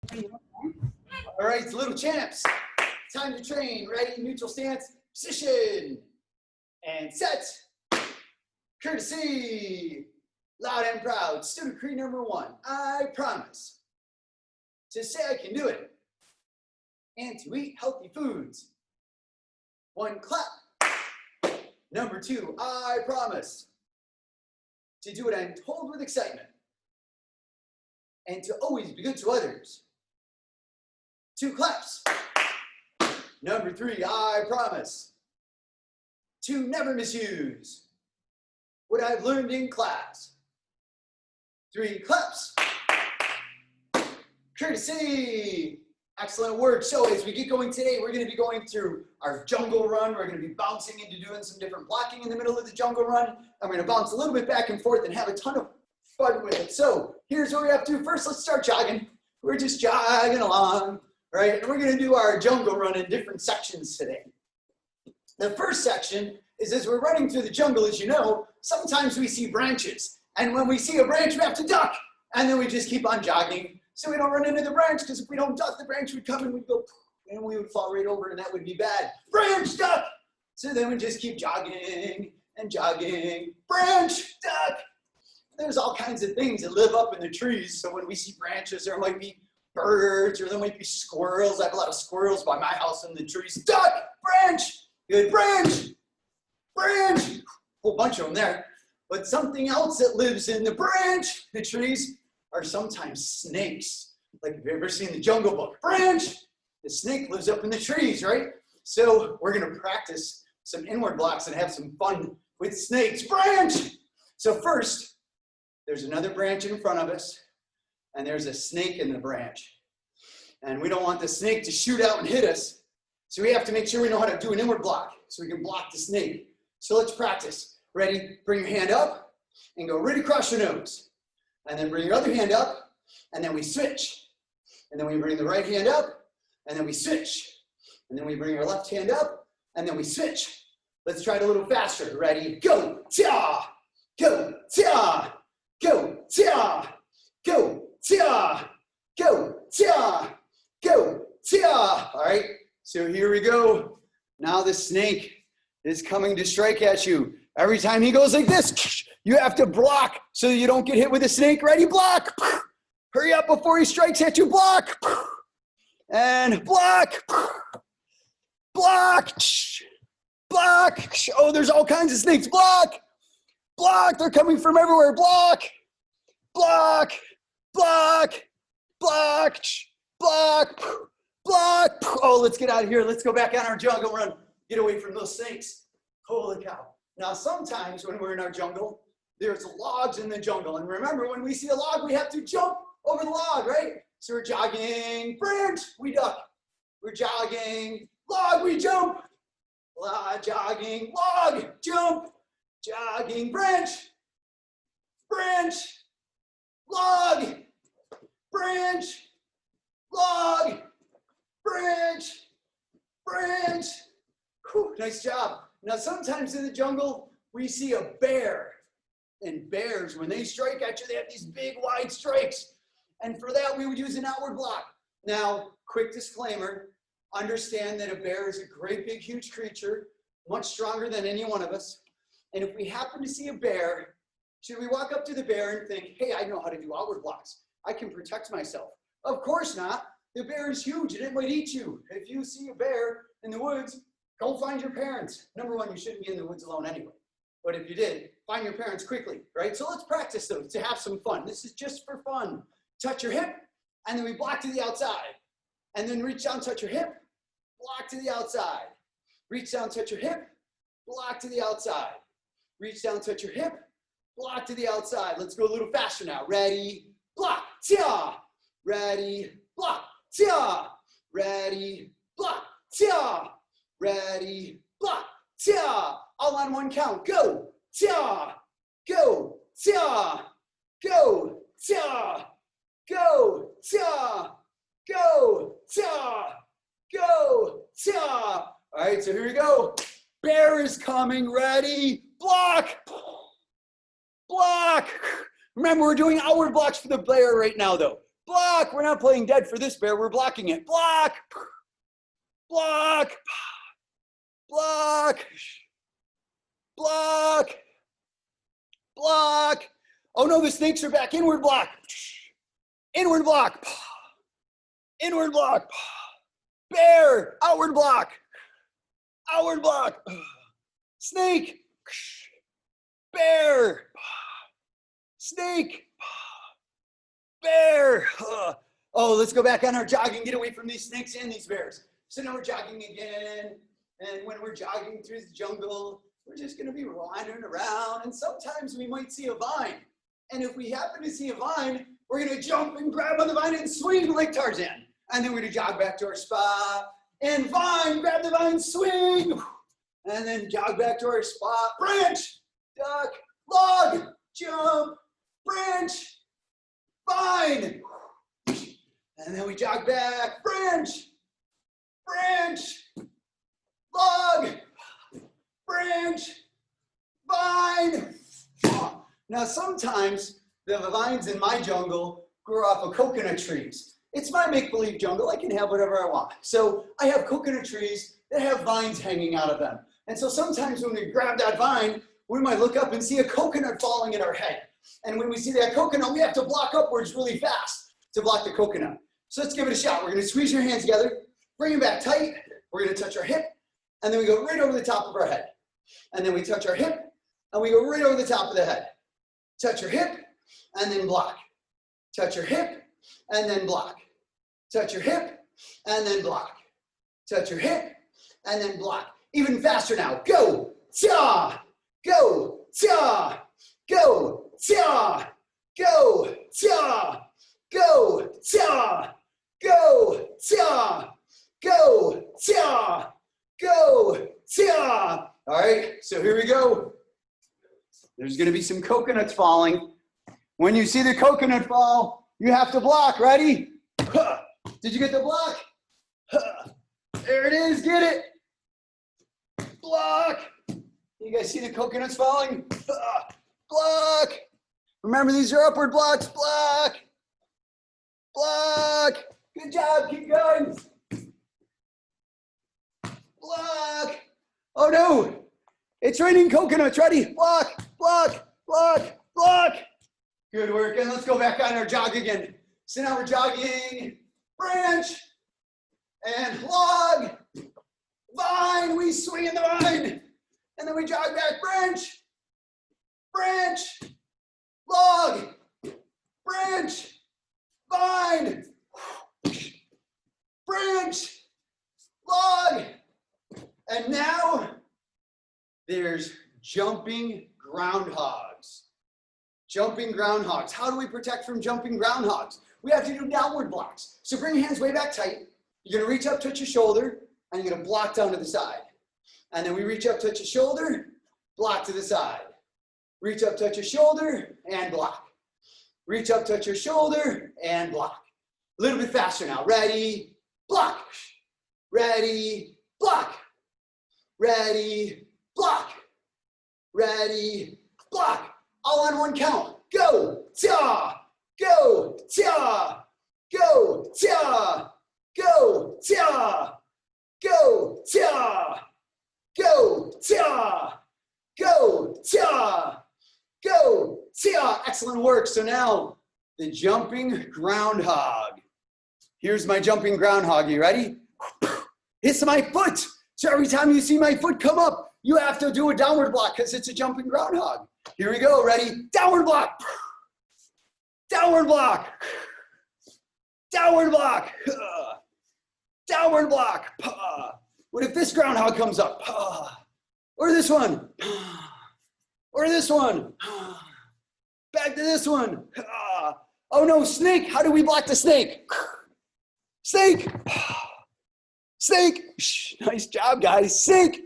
All right, it's Little Champs. Time to train. Ready, neutral stance, position. And set. Courtesy. Loud and proud. Student creed number 1. I promise to say I can do it and to eat healthy foods. 1 clap. Number 2, I promise to do what I'm told with excitement and to always be good to others. 2 claps. Number 3, I promise to never misuse what I've learned in class. 3 claps. Courtesy. Excellent work. So as we get going today, we're going to be going through our jungle run. We're going to be bouncing into doing some different blocking in the middle of the jungle run. I'm going to bounce a little bit back and forth and have a ton of fun with it. So here's what we have to do. First, let's start jogging. We're just jogging along, right? And we're going to do our jungle run in different sections today. The first section is as we're running through the jungle, as you know, sometimes we see branches. And when we see a branch, we have to duck. And then we just keep on jogging so we don't run into the branch, because if we don't duck, the branch would come and we'd go, and we would fall right over, and that would be bad. Branch, duck! So then we just keep jogging and jogging. Branch, duck! There's all kinds of things that live up in the trees. So when we see branches, there might be birds, or there might be squirrels. I have a lot of squirrels by my house in the trees. Duck! Branch! Good, branch! Branch! A whole bunch of them there. But something else that lives in the branch, the trees, are sometimes snakes. Like if you've ever seen the Jungle Book. Branch! The snake lives up in the trees, right? So we're gonna practice some inward blocks and have some fun with snakes. Branch! So first, there's another branch in front of us, and there's a snake in the branch. And we don't want the snake to shoot out and hit us, so we have to make sure we know how to do an inward block so we can block the snake. So let's practice. Ready? Bring your hand up and go right across your nose. And then bring your other hand up, and then we switch. And then we bring the right hand up, and then we switch. And then we bring our left hand up, and then we switch. Let's try it a little faster. Ready? Go! Tia! Go! Tia! Go! Tia! Go! Tia! Go! Tia! Go! Tia! All right, so here we go. Now the snake is coming to strike at you. Every time he goes like this, you have to block so you don't get hit with a snake. Ready? Block. Hurry up before he strikes at you. Block. And block. Block. Block. Oh, there's all kinds of snakes. Block. Block. They're coming from everywhere. Block. Block. Block. Block. Block. Block. Oh, let's get out of here. Let's go back on our jungle run. Get away from those snakes. Holy cow. Now, sometimes when we're in our jungle, there's logs in the jungle. And remember, when we see a log, we have to jump over the log, right? So we're jogging, branch, we duck. We're jogging, log, we jump. Jogging, log, jump. Jogging, branch, branch, log, branch, log, branch, branch. Whew, nice job. Now, sometimes in the jungle, we see a bear. And bears, when they strike at you, they have these big, wide strikes. And for that, we would use an outward block. Now, quick disclaimer, understand that a bear is a great, big, huge creature, much stronger than any one of us. And if we happen to see a bear, should we walk up to the bear and think, hey, I know how to do outward blocks. I can protect myself. Of course not. The bear is huge and it might eat you. If you see a bear in the woods, go find your parents. Number one, you shouldn't be in the woods alone anyway. But if you did, find your parents quickly, right? So let's practice those to have some fun. This is just for fun. Touch your hip, and then we block to the outside. And then reach down, touch your hip, block to the outside. Reach down, touch your hip, block to the outside. Reach down, touch your hip, block to the outside. Let's go a little faster now. Ready, block, tia. Ready, block, tia. Ready, block, tia. Ready, block, tia. All on one count. Go, tia. Go, tia. Go, tia. Go, tia. Go, tia. Go, tia. All right, so here we go. Bear is coming. Ready, block. Block. Remember, we're doing outward blocks for the bear right now, though. block. We're not playing dead for this bear. We're blocking it. Block, block, block, block, block. Oh no, the snakes are back. Inward block, inward block, inward block. Bear, outward block, outward block. Snake, bear, snake, bear. Oh, let's go back on our jogging, get away from these snakes and these bears. So now we're jogging again. And when we're jogging through the jungle, we're just gonna be wandering around. And sometimes we might see a vine. And if we happen to see a vine, we're gonna jump and grab on the vine and swing like Tarzan. And then we're gonna jog back to our spot. And vine, grab the vine, swing. And then jog back to our spot. Branch, duck, log, jump, branch, vine. And then we jog back, branch, branch, log, branch, vine. Now sometimes the vines in my jungle grow off of coconut trees. It's my make-believe jungle. I can have whatever I want. So I have coconut trees that have vines hanging out of them. And so sometimes when we grab that vine, we might look up and see a coconut falling in our head. And when we see that coconut, we have to block upwards really fast to block the coconut. So let's give it a shot. We're gonna squeeze your hands together, bring them back tight. We're gonna touch our hip, and then we go right over the top of our head. And then we touch our hip, and we go right over the top of the head. Touch your hip, and then block. Touch your hip, and then block. Touch your hip, and then block. Touch your hip, and then block. Even faster now. Go, ta, go, ta, go, ta, go, ta, go, ta, go, ta, go, ta, go, ta. All right, so here we go. There's gonna be some coconuts falling. When you see the coconut fall, you have to block. Ready? Did you get the block? There it is, get it. Block. You guys see the coconuts falling? Block. Remember, these are upward blocks. Block. Block. Good job, keep going. Block. Oh no, it's raining coconuts. Ready? Block, block, block, block. Good work, and let's go back on our jog again. So now we're jogging, branch, and log, vine, we swing in the vine, and then we jog back, branch, branch, log, branch, vine, branch, log, and now there's jumping groundhogs. Jumping groundhogs. How do we protect from jumping groundhogs? We have to do downward blocks. So bring your hands way back tight. You're gonna reach up, touch your shoulder, and you're gonna block down to the side. And then we reach up, touch your shoulder, block to the side. Reach up, touch your shoulder, and block. Reach up, touch your shoulder, and block. A little bit faster now. Ready, block. Ready, block. Ready, block. Ready, block. All on one count. Go, ta, go, ta, go, ta, go, ta, go, ta, go, ta, go, ta, go, ta. Excellent work. So now the jumping groundhog. Here's my jumping groundhog. You ready? It's my foot. So every time you see my foot come up, you have to do a downward block because it's a jumping groundhog. Here we go, ready? Downward block. Downward block. Downward block. Downward block. What if this groundhog comes up? Or this one? Or this one? Back to this one. Oh no, snake. How do we block the snake? Snake. Snake. Nice job, guys. Snake.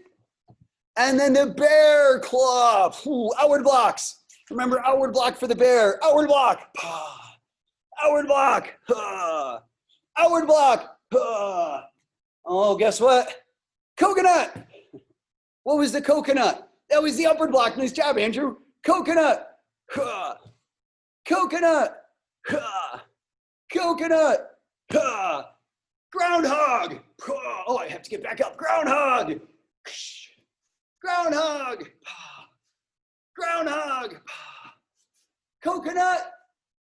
And then the bear claw. Outward blocks. Remember, outward block for the bear. Outward block. Outward block. Outward block. Oh, guess what? Coconut. What was the coconut? That was the upward block. Nice job, Andrew. Coconut. Coconut. coconut, groundhog. Oh, I have to get back up. Groundhog, groundhog, groundhog, coconut.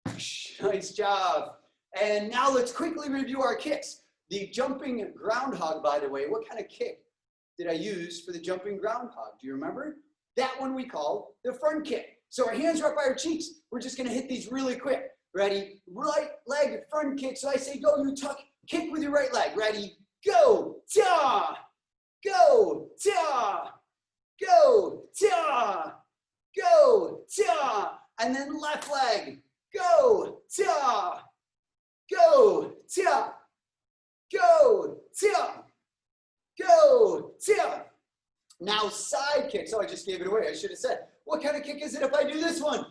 Nice job. And now let's quickly review our kicks. The jumping groundhog, by the way, what kind of kick did I use for the jumping groundhog? Do you remember? That one we call the front kick. So our hands are up by our cheeks. We're just gonna hit these really quick. Ready? Right leg front kick. So I say go, you tuck, kick with your right leg. Ready? Go, ta, go, ta, go, ta, go, ta. And then left leg, go, ta, go, ta, go, ta, go, ta. Now side kick. So I just gave it away. I should have said, what kind of kick is it if I do this one?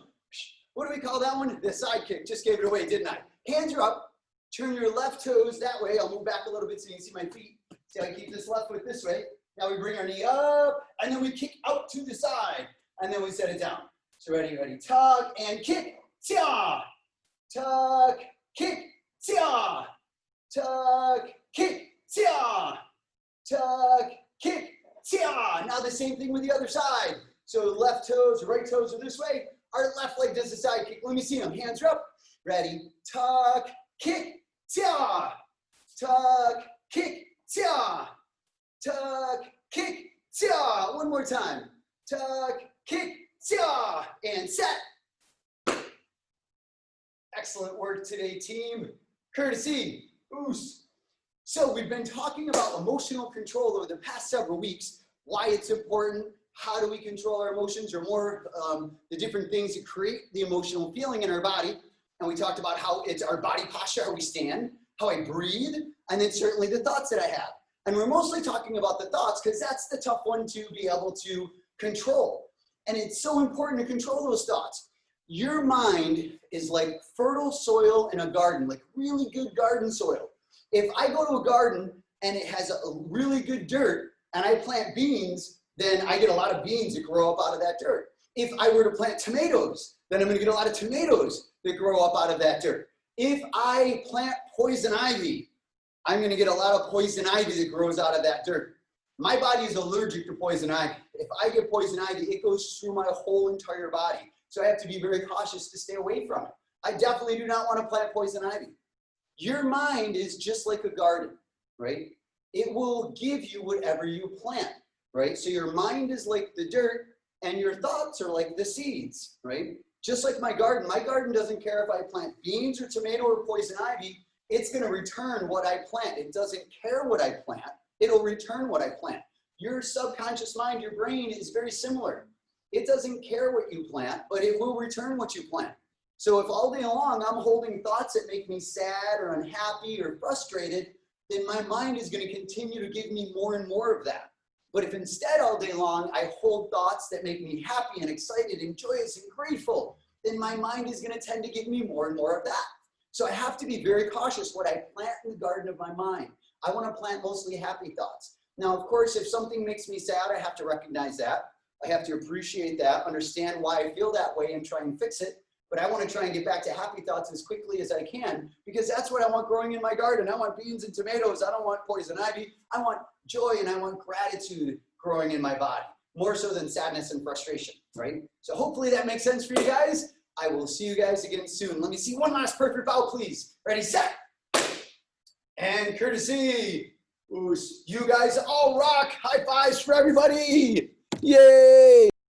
What do we call that one? The side kick. Just gave it away, didn't I? Hands are up. Turn your left toes that way. I'll move back a little bit so you can see my feet. See how I keep this left foot this way. Now we bring our knee up, and then we kick out to the side, and then we set it down. So ready, ready, tuck, and kick, tia, tuck, kick, tia, tuck, kick, tia, tuck, kick, tia. Now the same thing with the other side. So left toes, right toes are this way. Our left leg does the side kick. Let me see them. Hands are up. Ready, tuck, kick, tia, tuck, kick, tia, tuck, kick, tia. One more time. Tuck, kick, tia, and set. Excellent work today, team. Courtesy, Oos. So we've been talking about emotional control over the past several weeks, why it's important, how do we control our emotions, or more the different things that create the emotional feeling in our body. And we talked about how it's our body posture, how we stand, how I breathe, and then certainly the thoughts that I have. And we're mostly talking about the thoughts because that's the tough one to be able to control. And it's so important to control those thoughts. Your mind is like fertile soil in a garden, like really good garden soil. If I go to a garden and it has a really good dirt and I plant beans, then I get a lot of beans that grow up out of that dirt. If I were to plant tomatoes, then I'm gonna get a lot of tomatoes that grow up out of that dirt. If I plant poison ivy, I'm gonna get a lot of poison ivy that grows out of that dirt. My body is allergic to poison ivy. If I get poison ivy, it goes through my whole entire body. So I have to be very cautious to stay away from it. I definitely do not wanna plant poison ivy. Your mind is just like a garden, right? It will give you whatever you plant, right? So your mind is like the dirt and your thoughts are like the seeds, right? Just like my garden doesn't care if I plant beans or tomato or poison ivy, it's gonna return what I plant. It doesn't care what I plant, it'll return what I plant. Your subconscious mind, your brain is very similar. It doesn't care what you plant, but it will return what you plant. So if all day long I'm holding thoughts that make me sad or unhappy or frustrated, then my mind is gonna continue to give me more and more of that. But if instead all day long I hold thoughts that make me happy and excited and joyous and grateful, then my mind is gonna tend to give me more and more of that. So I have to be very cautious what I plant in the garden of my mind. I wanna plant mostly happy thoughts. Now, of course, if something makes me sad, I have to recognize that. I have to appreciate that, understand why I feel that way and try and fix it. But I want to try and get back to happy thoughts as quickly as I can because that's what I want growing in my garden. I want beans and tomatoes. I don't want poison ivy. I want joy and I want gratitude growing in my body, more so than sadness and frustration, right? So hopefully that makes sense for you guys. I will see you guys again soon. Let me see one last perfect bow, please. Ready, set. And courtesy. You guys all rock. High fives for everybody. Yay.